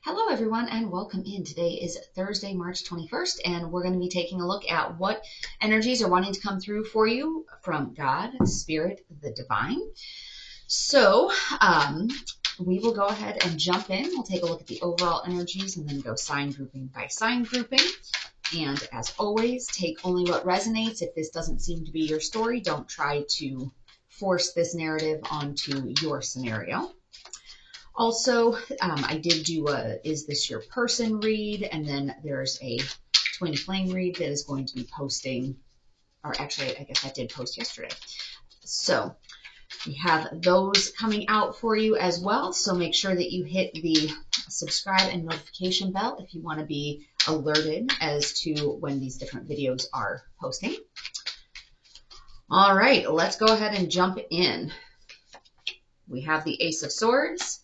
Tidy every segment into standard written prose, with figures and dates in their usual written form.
Hello, everyone, and welcome in. Today is Thursday, March 21st, and we're going to be taking a look at what energies are wanting to come through for you from God, Spirit, the Divine. So we will go ahead and jump in. We'll take a look at the overall energies and then go sign grouping by sign grouping. And as always, take only what resonates. If this doesn't seem to be your story, don't try to force this narrative onto your scenario. Also, I did do a Is This Your Person read, and then there's a twin flame read that is going to be posting, or actually, I guess I did post yesterday. So we have those coming out for you as well. So make sure that you hit the subscribe and notification bell if you want to be alerted as to when these different videos are posting. All right, let's go ahead and jump in. We have the Ace of Swords.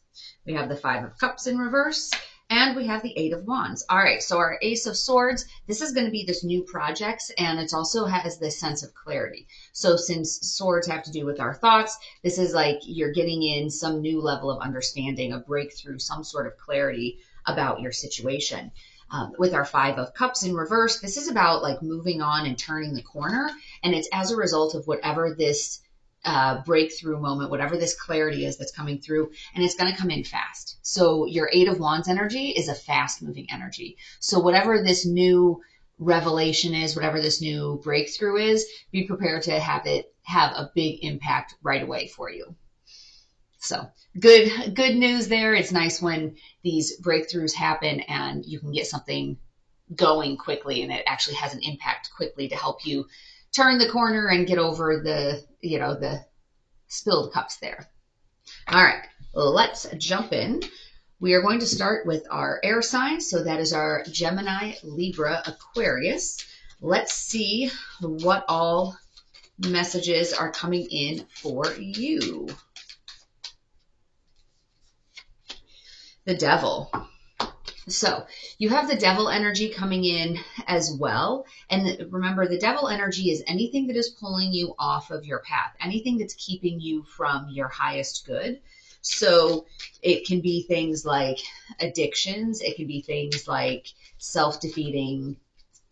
We have the Five of Cups in reverse, and we have the Eight of Wands. All right, so our Ace of Swords, this is going to be this new project, and it also has this sense of clarity. So since swords have to do with our thoughts, this is like you're getting in some new level of understanding, a breakthrough, some sort of clarity about your situation. With our Five of Cups in reverse, this is about like moving on and turning the corner, and it's as a result of whatever this breakthrough moment, whatever this clarity is that's coming through, and it's going to come in fast. So your Eight of Wands energy is a fast moving energy. So whatever this new revelation is, whatever this new breakthrough is, be prepared to have it have a big impact right away for you. So good news there. It's nice when these breakthroughs happen and you can get something going quickly and it actually has an impact quickly to help you turn the corner and get over the spilled cups there. All right, let's jump in. We are going to start with our air signs. So that is our Gemini, Libra, Aquarius. Let's see what all messages are coming in for you. The Devil. So you have the Devil energy coming in as well. And remember, the Devil energy is anything that is pulling you off of your path, anything that's keeping you from your highest good. So it can be things like addictions. It can be things like self-defeating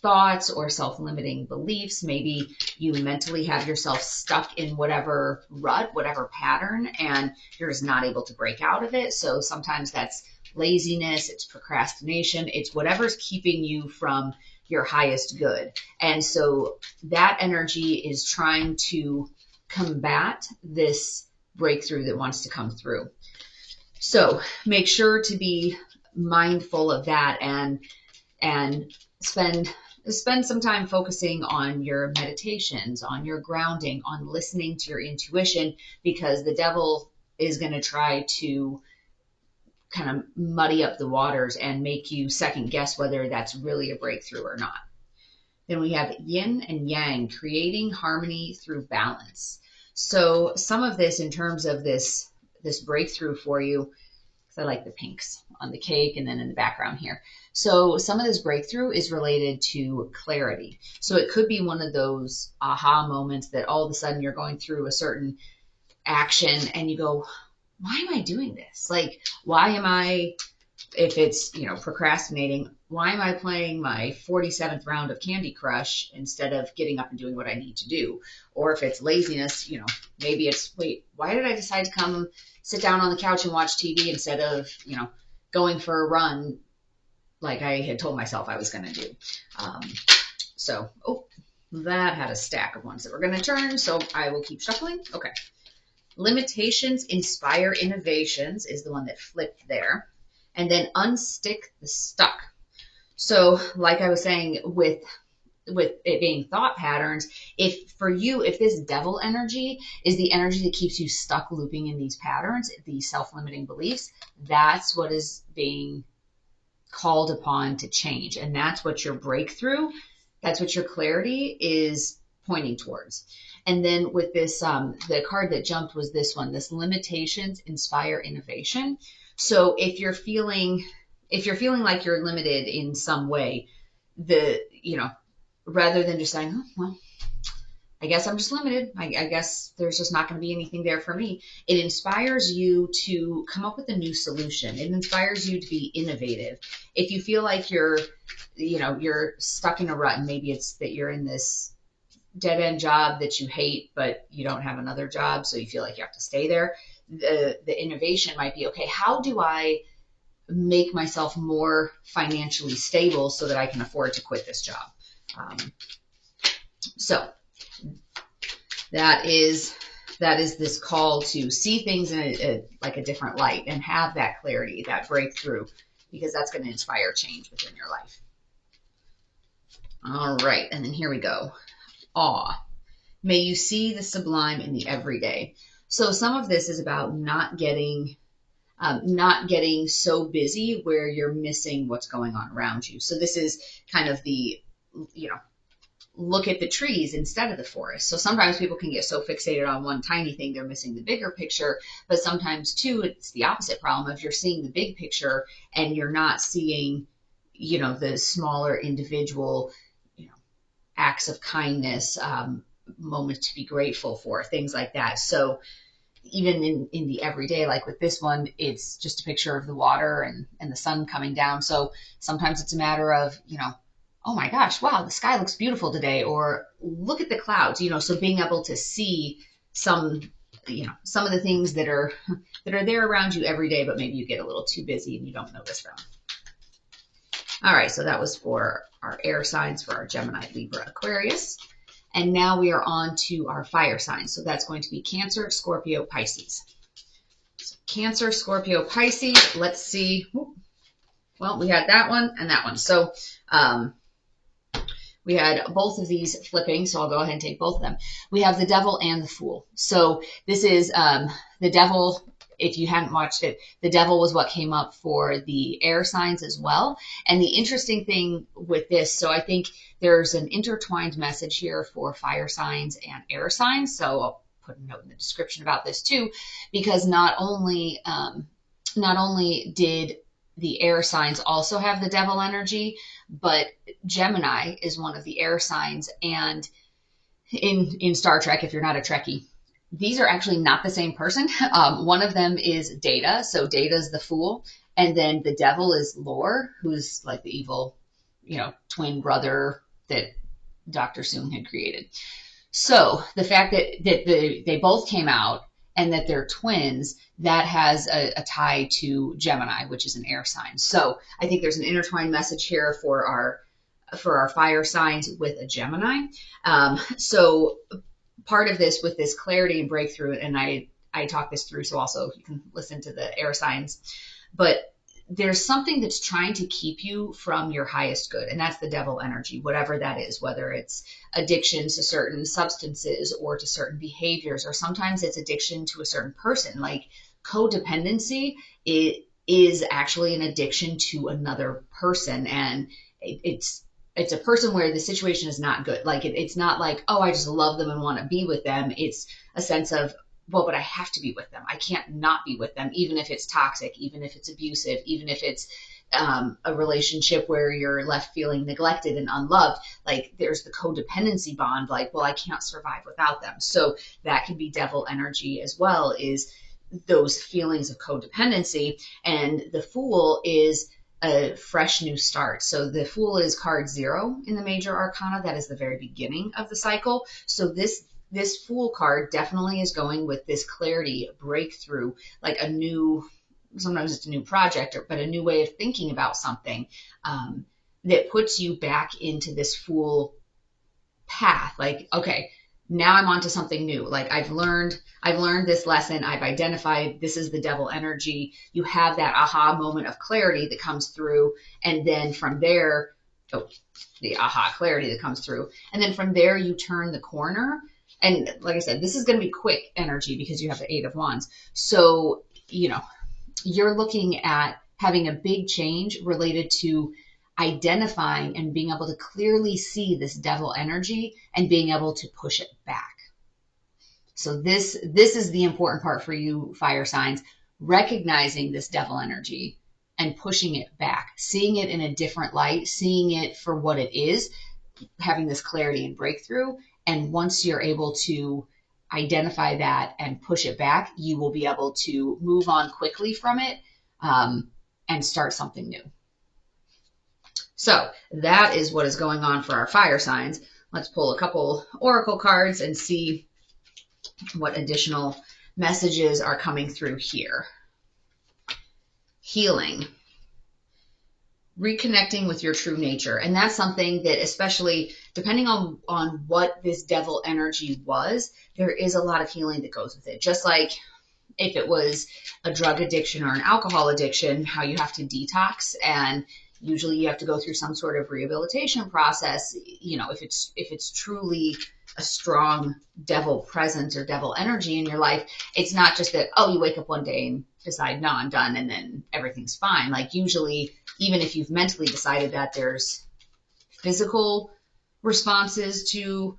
thoughts or self-limiting beliefs. Maybe you mentally have yourself stuck in whatever rut, whatever pattern, and you're just not able to break out of it. So sometimes that's laziness, it's procrastination, it's whatever's keeping you from your highest good. And so that energy is trying to combat this breakthrough that wants to come through. So make sure to be mindful of that and spend some time focusing on your meditations, on your grounding, on listening to your intuition, because the Devil is going to try to kind of muddy up the waters and make you second guess whether that's really a breakthrough or not. Then we have Yin and Yang, creating harmony through balance. So some of this in terms of this breakthrough for you, because I like the pinks on the cake and then in the background here. So some of this breakthrough is related to clarity. So it could be one of those aha moments that all of a sudden you're going through a certain action and you go, why am I doing this? Like, why am I, if it's, procrastinating, why am I playing my 47th round of Candy Crush instead of getting up and doing what I need to do? Or if it's laziness, maybe it's, wait, why did I decide to come sit down on the couch and watch TV instead of, going for a run like I had told myself I was going to do? That had a stack of ones that we're going to turn, so I will keep shuffling. Okay. Limitations inspire innovations is the one that flipped there. And then unstick the stuck. So like I was saying with it being thought patterns, if this Devil energy is the energy that keeps you stuck looping in these patterns, these self-limiting beliefs, that's what is being called upon to change. And that's what your breakthrough, that's what your clarity is pointing towards. And then with this, the card that jumped was this one, this limitations inspire innovation. So if you're feeling like you're limited in some way, rather than just saying, oh, well, I guess I'm just limited. I guess there's just not going to be anything there for me. It inspires you to come up with a new solution. It inspires you to be innovative. If you feel like you're stuck in a rut, and maybe it's that you're in this dead end job that you hate, but you don't have another job, so you feel like you have to stay there. The innovation might be, okay, how do I make myself more financially stable so that I can afford to quit this job? So that is this call to see things in a different light and have that clarity, that breakthrough, because that's going to inspire change within your life. All right, and then here we go. Awe. May you see the sublime in the everyday. So some of this is about not getting so busy where you're missing what's going on around you. So this is kind of the, look at the trees instead of the forest. So sometimes people can get so fixated on one tiny thing, they're missing the bigger picture. But sometimes too, it's the opposite problem of you're seeing the big picture and you're not seeing, the smaller individual, acts of kindness, moments to be grateful for, things like that. So even in the everyday, like with this one, it's just a picture of the water and the sun coming down. So sometimes it's a matter of, oh my gosh, wow, the sky looks beautiful today, or look at the clouds, so being able to see some of the things that are there around you every day, but maybe you get a little too busy and you don't notice them. All right, so that was for our air signs, for our Gemini, Libra, Aquarius. And now we are on to our fire signs. So that's going to be Cancer, Scorpio, Pisces. So Cancer, Scorpio, Pisces. Let's see. Well, we had that one and that one. So we had both of these flipping, so I'll go ahead and take both of them. We have the Devil and the Fool. So this is the Devil. If you hadn't watched it, the Devil was what came up for the air signs as well. And the interesting thing with this, so I think there's an intertwined message here for fire signs and air signs. So I'll put a note in the description about this too, because not only did the air signs also have the Devil energy, but Gemini is one of the air signs. And in Star Trek, if you're not a Trekkie, these are actually not the same person. One of them is Data. So Data is the Fool. And then the Devil is Lore, who's like the evil, twin brother that Dr. Soong had created. So the fact that they both came out and that they're twins, that has a tie to Gemini, which is an air sign. So I think there's an intertwined message here for our fire signs with a Gemini. So part of this with this clarity and breakthrough, and I talk this through, so also you can listen to the air signs, but there's something that's trying to keep you from your highest good, and that's the Devil energy, whatever that is, whether it's addiction to certain substances or to certain behaviors, or sometimes it's addiction to a certain person. Like codependency, it is actually an addiction to another person, and it's a person where the situation is not good. Like it's not like, oh, I just love them and want to be with them. It's a sense of, well, but I have to be with them. I can't not be with them, even if it's toxic, even if it's abusive, even if it's a relationship where you're left feeling neglected and unloved. Like there's the codependency bond, like, well, I can't survive without them. So that can be Devil energy as well, is those feelings of codependency. And the Fool is a fresh new start. So the Fool is card 0 in the major arcana. That is the very beginning of the cycle. So this Fool card definitely is going with this clarity, breakthrough, like sometimes it's a new project, but a new way of thinking about something that puts you back into this Fool path. Like, okay, now I'm onto something new. Like I've learned this lesson. I've identified this is the Devil energy. You have that aha moment of clarity that comes through. And then from there, the aha clarity that comes through. And then from there, you turn the corner. And like I said, this is going to be quick energy because you have the 8 of Wands. So, you're looking at having a big change related to identifying and being able to clearly see this Devil energy and being able to push it back. So this is the important part for you fire signs, recognizing this Devil energy and pushing it back, seeing it in a different light, seeing it for what it is, having this clarity and breakthrough, And once you're able to identify that and push it back, you will be able to move on quickly from it and start something new. So that is what is going on for our fire signs. Let's pull a couple oracle cards and see what additional messages are coming through here. Healing. Reconnecting with your true nature. And that's something that, especially depending on what this devil energy was, there is a lot of healing that goes with it. Just like if it was a drug addiction or an alcohol addiction, how you have to detox, and usually you have to go through some sort of rehabilitation process. You know, if it's truly a strong devil presence or devil energy in your life, it's not just that, oh, you wake up one day and decide, no, I'm done, and then everything's fine. Like usually, even if you've mentally decided that, there's physical responses to,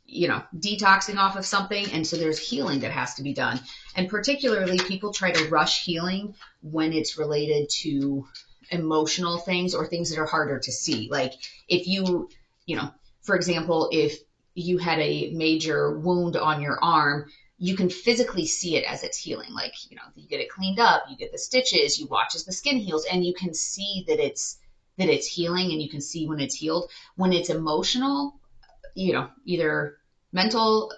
you know, detoxing off of something. And so there's healing that has to be done. And particularly people try to rush healing when it's related to emotional things or things that are harder to see. Like if you know, for example, if you had a major wound on your arm, you can physically see it as it's healing. Like, you know, you get it cleaned up, you get the stitches, you watch as the skin heals, and you can see that it's healing, and you can see when it's healed. When it's emotional, you know, either mental,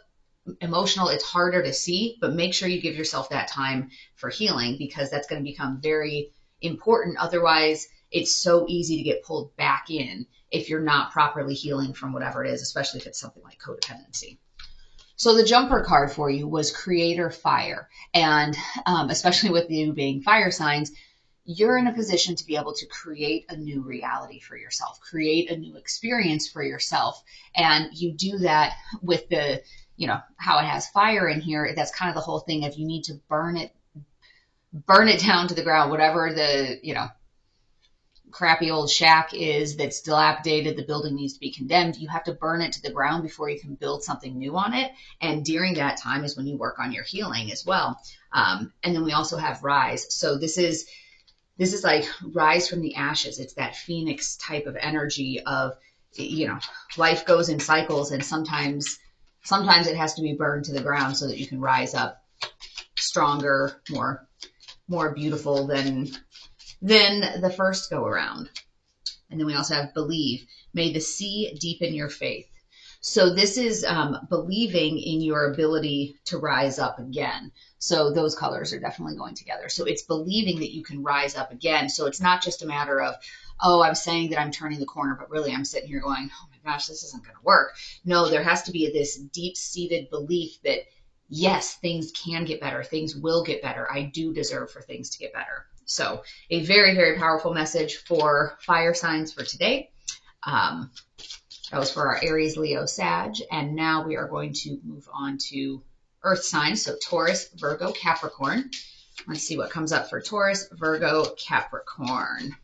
emotional, it's harder to see, but make sure you give yourself that time for healing, because that's going to become very important. Otherwise, it's so easy to get pulled back in if you're not properly healing from whatever it is, especially if it's something like codependency. So the jumper card for you was Creator Fire. And especially with you being fire signs, you're in a position to be able to create a new reality for yourself, create a new experience for yourself. And you do that with the, you know, how it has fire in here. That's kind of the whole thing of you need to burn it down to the ground, whatever the, you know, crappy old shack is that's dilapidated, the building needs to be condemned. You have to burn it to the ground before you can build something new on it. And during that time is when you work on your healing as well. And then we also have Rise. So this is like rise from the ashes. It's that phoenix type of energy of, you know, life goes in cycles, and sometimes it has to be burned to the ground so that you can rise up stronger, more beautiful than the first go around. And then we also have Believe. May the sea deepen your faith. So this is believing in your ability to rise up again. So those colors are definitely going together. So it's believing that you can rise up again. So it's not just a matter of, oh, I'm saying that I'm turning the corner, but really I'm sitting here going, oh my gosh, this isn't going to work. No, there has to be this deep-seated belief that, yes, things can get better. Things will get better. I do deserve for things to get better. So a very, very powerful message for fire signs for today. That was for our Aries, Leo, Sag. And now we are going to move on to earth signs. So Taurus, Virgo, Capricorn. Let's see what comes up for Taurus, Virgo, Capricorn.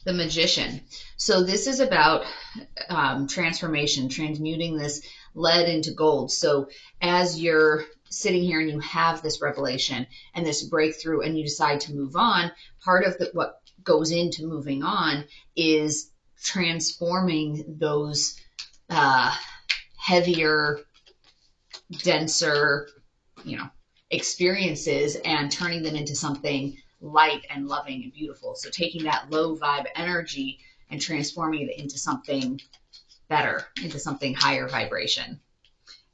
The Magician. So this is about transformation, transmuting this lead into gold. So as you're sitting here and you have this revelation and this breakthrough and you decide to move on, part of what goes into moving on is transforming those heavier, denser, you know, experiences and turning them into something light and loving and beautiful. So taking that low vibe energy and transforming it into something better, into something higher vibration.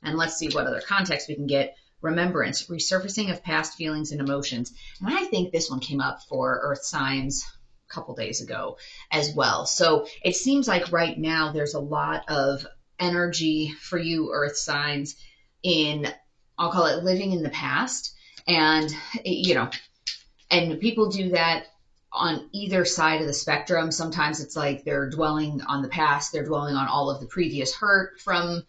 And let's see what other context we can get. Remembrance, resurfacing of past feelings and emotions. And I think this one came up for earth signs a couple days ago as well. So it seems like right now there's a lot of energy for you earth signs in, I'll call it living in the past. And, you know, and people do that on either side of the spectrum. Sometimes it's like they're dwelling on the past. They're dwelling on all of the previous hurt from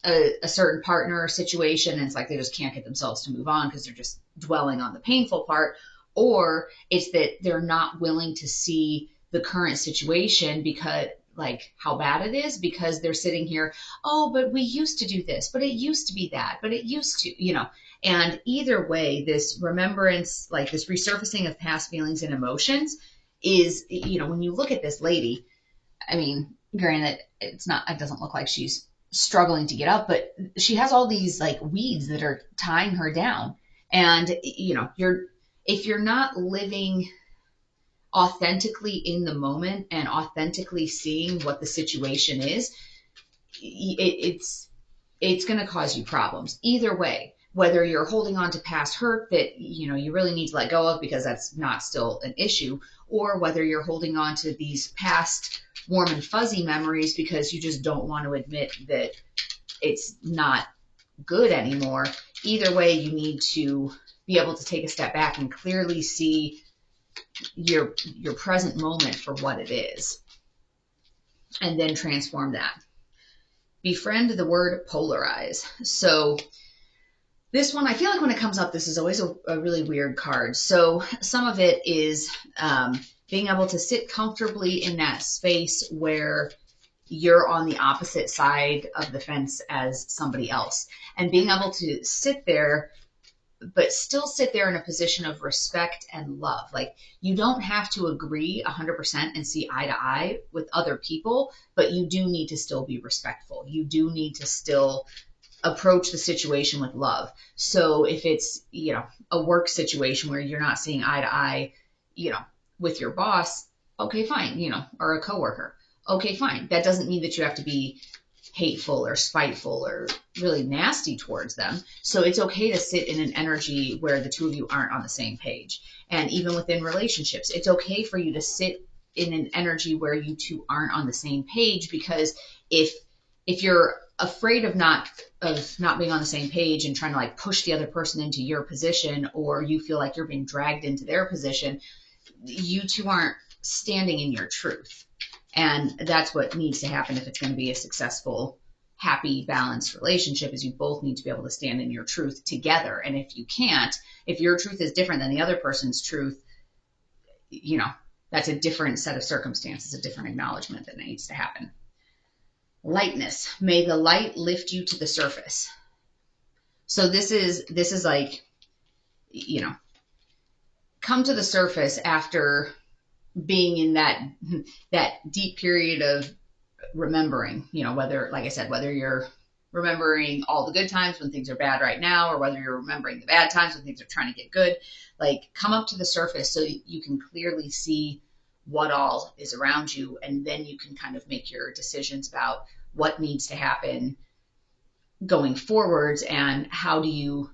a certain partner or situation. And it's like they just can't get themselves to move on because they're just dwelling on the painful part. Or it's that they're not willing to see the current situation because, like, how bad it is, because they're sitting here, oh, but we used to do this, but it used to be that, but it used to, you know. And either way, this remembrance, like this resurfacing of past feelings and emotions is, you know, when you look at this lady, I mean, granted, it doesn't look like she's struggling to get up, but she has all these like weeds that are tying her down. And, if you're not living authentically in the moment and authentically seeing what the situation is, it's going to cause you problems either way. Whether you're holding on to past hurt that you really need to let go of because that's not still an issue, or whether you're holding on to these past warm and fuzzy memories because you just don't want to admit that it's not good anymore. Either way, you need to be able to take a step back and clearly see your present moment for what it is, and then transform that. Befriend the word polarize. So this one, I feel like when it comes up, this is always a really weird card. So some of it is being able to sit comfortably in that space where you're on the opposite side of the fence as somebody else, and being able to sit there, but still sit there in a position of respect and love. Like, you don't have to agree 100% and see eye to eye with other people, but you do need to still be respectful. You do need to still approach the situation with love. So if it's, a work situation where you're not seeing eye to eye, with your boss, okay, fine, or a coworker, okay, fine. That doesn't mean that you have to be hateful or spiteful or really nasty towards them. So it's okay to sit in an energy where the two of you aren't on the same page. And even within relationships, it's okay for you to sit in an energy where you two aren't on the same page, because if you're afraid of not being on the same page and trying to like push the other person into your position, or you feel like you're being dragged into their position, you two aren't standing in your truth. And that's what needs to happen if it's going to be a successful, happy, balanced relationship, is you both need to be able to stand in your truth together. And if you can't, if your truth is different than the other person's truth, that's a different set of circumstances, a different acknowledgement that needs to happen. Lightness. May the light lift you to the surface. So this is like, come to the surface after being in that deep period of remembering, whether, like I said, whether you're remembering all the good times when things are bad right now, or whether you're remembering the bad times when things are trying to get good, like, come up to the surface so you can clearly see what all is around you. And then you can kind of make your decisions about what needs to happen going forwards, and how do you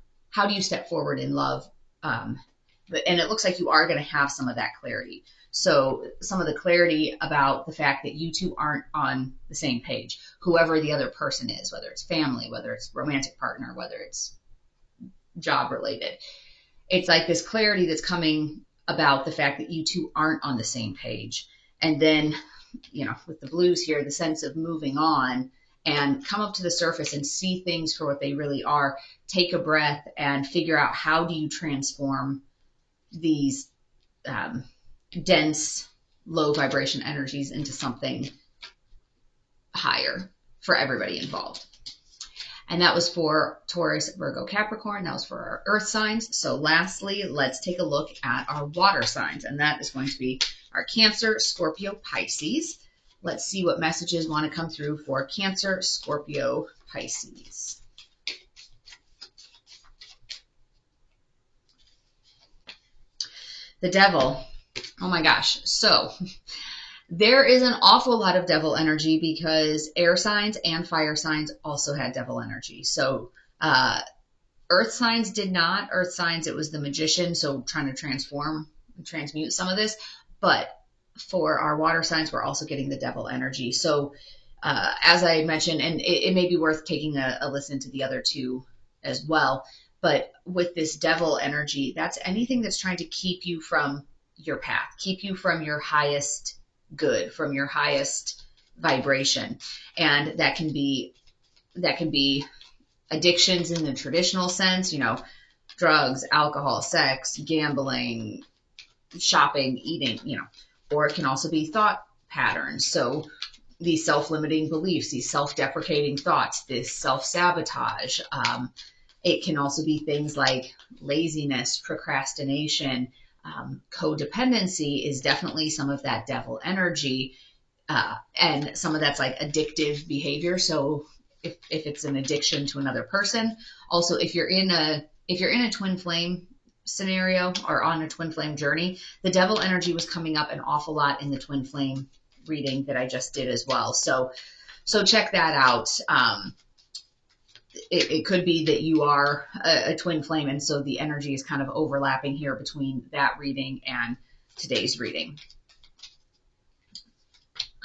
step forward in love. And it looks like you are going to have some of that clarity. So some of the clarity about the fact that you two aren't on the same page, whoever the other person is, whether it's family, whether it's romantic partner, whether it's job related. It's like this clarity that's coming about the fact that you two aren't on the same page. And then, with the blues here, the sense of moving on and come up to the surface and see things for what they really are. Take a breath and figure out, how do you transform these dense, low vibration energies into something higher for everybody involved. And that was for Taurus, Virgo, Capricorn. That was for our earth signs. So lastly, let's take a look at our water signs. And that is going to be our Cancer, Scorpio, Pisces. Let's see what messages want to come through for Cancer, Scorpio, Pisces. The Devil. Oh my gosh. So there is an awful lot of devil energy, because air signs and fire signs also had devil energy. So earth signs did not. Earth signs, it was the Magician, so trying to transmute some of this. But for our water signs, we're also getting the devil energy. So as I mentioned, and it may be worth taking a listen to the other two as well, but with this devil energy, that's anything that's trying to keep you from your path, keep you from your highest good, from your highest vibration. And that can be addictions in the traditional sense, drugs, alcohol, sex, gambling, shopping, eating, or it can also be thought patterns. So these self-limiting beliefs, these self-deprecating thoughts, this self-sabotage. It can also be things like laziness, procrastination. Codependency is definitely some of that devil energy. And some of that's like addictive behavior. So if it's an addiction to another person, also if you're in a twin flame scenario or on a twin flame journey, the devil energy was coming up an awful lot in the twin flame reading that I just did as well. So check that out. It could be that you are a twin flame, and so the energy is kind of overlapping here between that reading and today's reading.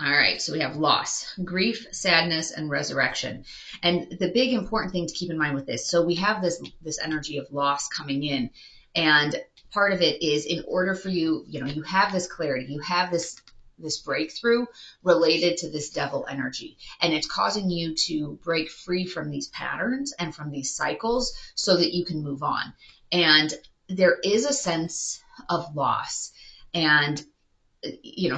All right, so we have loss, grief, sadness, and resurrection. And the big important thing to keep in mind with this, so we have this energy of loss coming in, and part of it is in order for you, you have this clarity, you have this breakthrough related to this devil energy, and it's causing you to break free from these patterns and from these cycles so that you can move on. And there is a sense of loss, and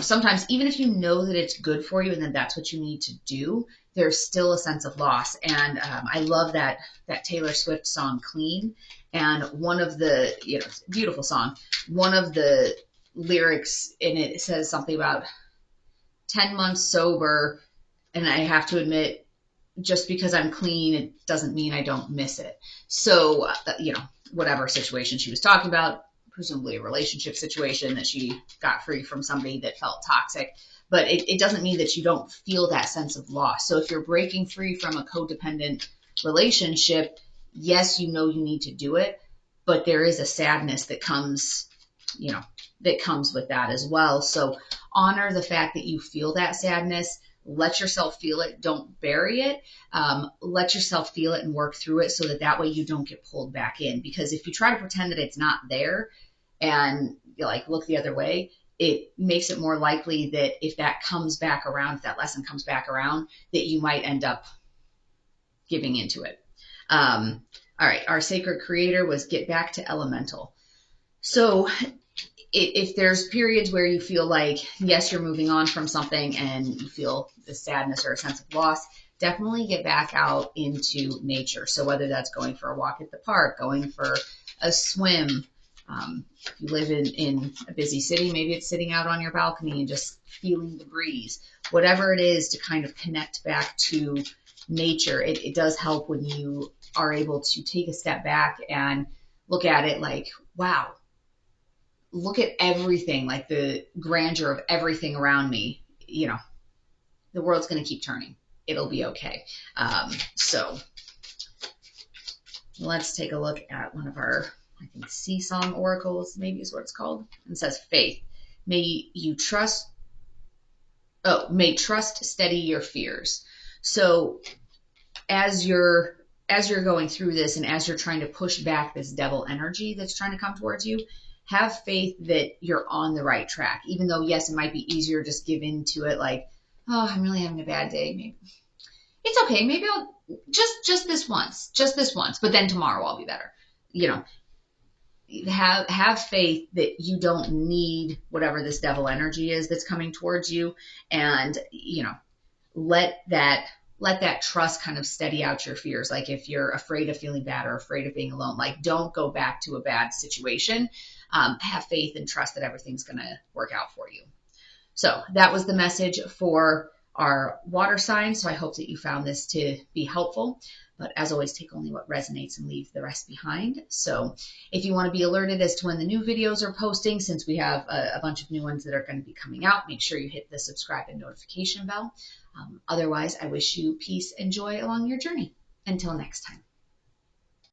sometimes even if you know that it's good for you and then that's what you need to do, there's still a sense of loss. And I love that Taylor Swift song Clean, and one of the beautiful song, one of the lyrics in it says something about 10 months sober, and I have to admit, just because I'm clean, it doesn't mean I don't miss it. So whatever situation she was talking about, presumably a relationship situation that she got free from somebody that felt toxic, but it doesn't mean that you don't feel that sense of loss. So if you're breaking free from a codependent relationship, yes, you need to do it, but there is a sadness that comes with that as well. So honor the fact that you feel that sadness. Let yourself feel it. Don't bury it. Let yourself feel it and work through it so that way you don't get pulled back in. Because if you try to pretend that it's not there and look the other way, it makes it more likely that if that comes back around, if that lesson comes back around, that you might end up giving into it. All right. Our sacred creator was get back to elemental. So if there's periods where you feel like, yes, you're moving on from something and you feel the sadness or a sense of loss, definitely get back out into nature. So whether that's going for a walk at the park, going for a swim, if you live in a busy city, maybe it's sitting out on your balcony and just feeling the breeze. Whatever it is to kind of connect back to nature, it does help when you are able to take a step back and look at it like, wow, look at everything, like the grandeur of everything around me. The world's going to keep turning. It'll be okay. So let's take a look at one of our, I think, sea song oracles, maybe is what it's called. It says faith. May trust steady your fears. So as you're going through this and as you're trying to push back this devil energy that's trying to come towards you, have faith that you're on the right track. Even though, yes, it might be easier just give into it like, oh, I'm really having a bad day. Maybe it's okay. Maybe I'll just this once, but then tomorrow I'll be better. Have faith that you don't need whatever this devil energy is that's coming towards you, and let that trust kind of steady out your fears. Like if you're afraid of feeling bad or afraid of being alone, don't go back to a bad situation. Have faith and trust that everything's going to work out for you. So that was the message for our water sign. So I hope that you found this to be helpful. But as always, take only what resonates and leave the rest behind. So if you want to be alerted as to when the new videos are posting, since we have a bunch of new ones that are going to be coming out, make sure you hit the subscribe and notification bell. Otherwise, I wish you peace and joy along your journey. Until next time.